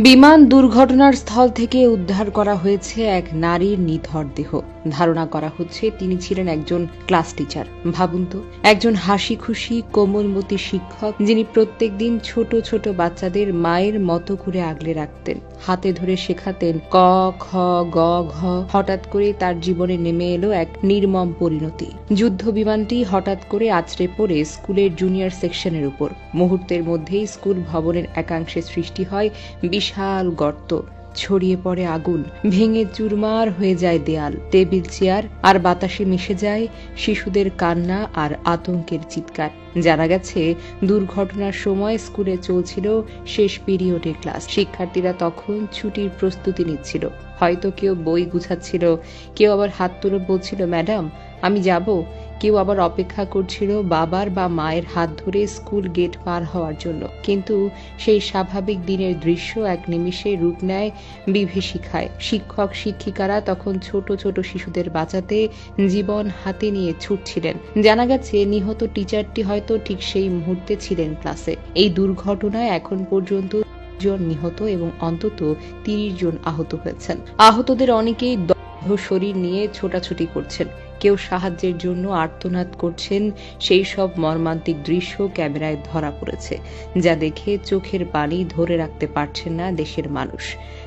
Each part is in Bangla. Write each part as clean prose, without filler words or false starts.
বিমান দুর্ঘটনার স্থল থেকে উদ্ধার করা হয়েছে এক নারীর নিথর দেহ। ধারণা করা হচ্ছে তিনি ছিলেন একজন ক্লাস টিচার। ভাবুন তো, একজন হাসি খুশি কোমলমতি শিক্ষক, যিনি প্রত্যেকদিন ছোট ছোট বাচ্চাদের মায়ের মতো করে আগলে রাখতেন, হাতে ধরে শেখাতেন ক খ গ ঘ। হঠাৎ করে তার জীবনে নেমে এলো এক নির্মম পরিণতি। যুদ্ধ বিমানটি হঠাৎ করে আছড়ে পড়ে স্কুলের জুনিয়র সেকশনের উপর। মুহূর্তের মধ্যেই স্কুল ভবনের একাংশে সৃষ্টি হয় বিশাল গর্ত, ছড়িয়ে পড়ে আগুন, ভেঙে চুরমার হয়ে যায় দেয়াল, টেবিল চেয়ার, আর বাতাসে মিশে যায় শিশুদের কান্না আর আতঙ্কের চিৎকার। জানা গেছে, দুর্ঘটনার সময় স্কুলে চলছিল শেষ পিরিয়ডের ক্লাস। শিক্ষার্থীরা তখন ছুটির প্রস্তুতি নিচ্ছিল। হয়তো কেউ বই গুছাচ্ছিল, কেউ আবার হাত তুলে বলছিল, ম্যাডাম আমি যাব। কেউ আবার অপেক্ষা করছিল বাবার বা মায়ের হাত ধরে স্কুল গেট পার হওয়ার জন্য। কিন্তু সেই স্বাভাবিক দিনের দৃশ্য এক নিমিষে রূপ নেয় বিভীষিকায়। শিক্ষক শিক্ষিকারা তখন ছোট ছোট শিশুদের বাঁচাতে জীবন হাতে নিয়ে ছুটছিলেন। জানা গেছে, নিহত টিচারটি হয়তো ঠিক সেই মুহূর্তে ছিলেন ক্লাসে। এই দুর্ঘটনায় এখন পর্যন্ত জন নিহত এবং অন্তত ৩০ জন আহত হয়েছেন। আহতদের অনেকেই দগ্ধ শরীর নিয়ে ছোটাছুটি করছেন, কেউ সাহায্যের জন্য আর্তনাদ করছেন। সেই সব মর্মান্তিক দৃশ্য ক্যামেরায় ধরা পড়েছে, যা দেখে চোখের পানি ধরে রাখতে পারছেন না দেশের মানুষ।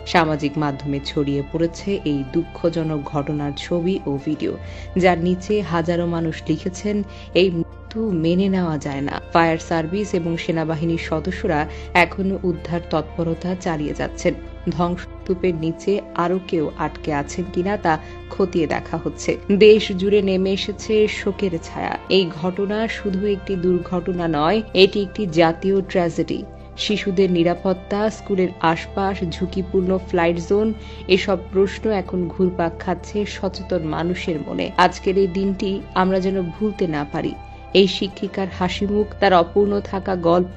সামাজিক মাধ্যমে ছড়িয়ে পড়েছে এই দুঃখজনক ঘটনার ছবি ও ভিডিও, যার নিচে হাজারো মানুষ লিখেছেন, এই মৃত্যু মেনে নেওয়া যায় না। ফায়ার সার্ভিস এবং সেনাবাহিনীর সদস্যরা এখনো উদ্ধার তৎপরতা চালিয়ে যাচ্ছেন। ধ্বংসস্তূপের নিচে আরো কেউ আটকে আছেন কিনা তা খতিয়ে দেখা হচ্ছে। দেশ জুড়ে নেমে এসেছে শোকের ছায়া। এই ঘটনা শুধু একটি দুর্ঘটনা নয়, এটি একটি জাতীয় ট্র্যাজেডি। শিশুদের নিরাপত্তা, স্কুলের আশপাশ, ঝুঁকিপূর্ণ ফ্লাইট জোন, এসব প্রশ্ন এখন ঘুরপাক খাচ্ছে সচেতন মানুষের মনে। আজকের এই দিনটি আমরা যেন ভুলতে না পারি। এই শিক্ষিকার হাসিমুখ, তার অপূর্ণ থাকা গল্প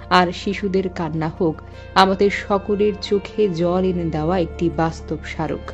আর শিশুদের কান্না হোক আমাদের সকলের চোখে জল এনে দেওয়া একটি বাস্তব স্মারক।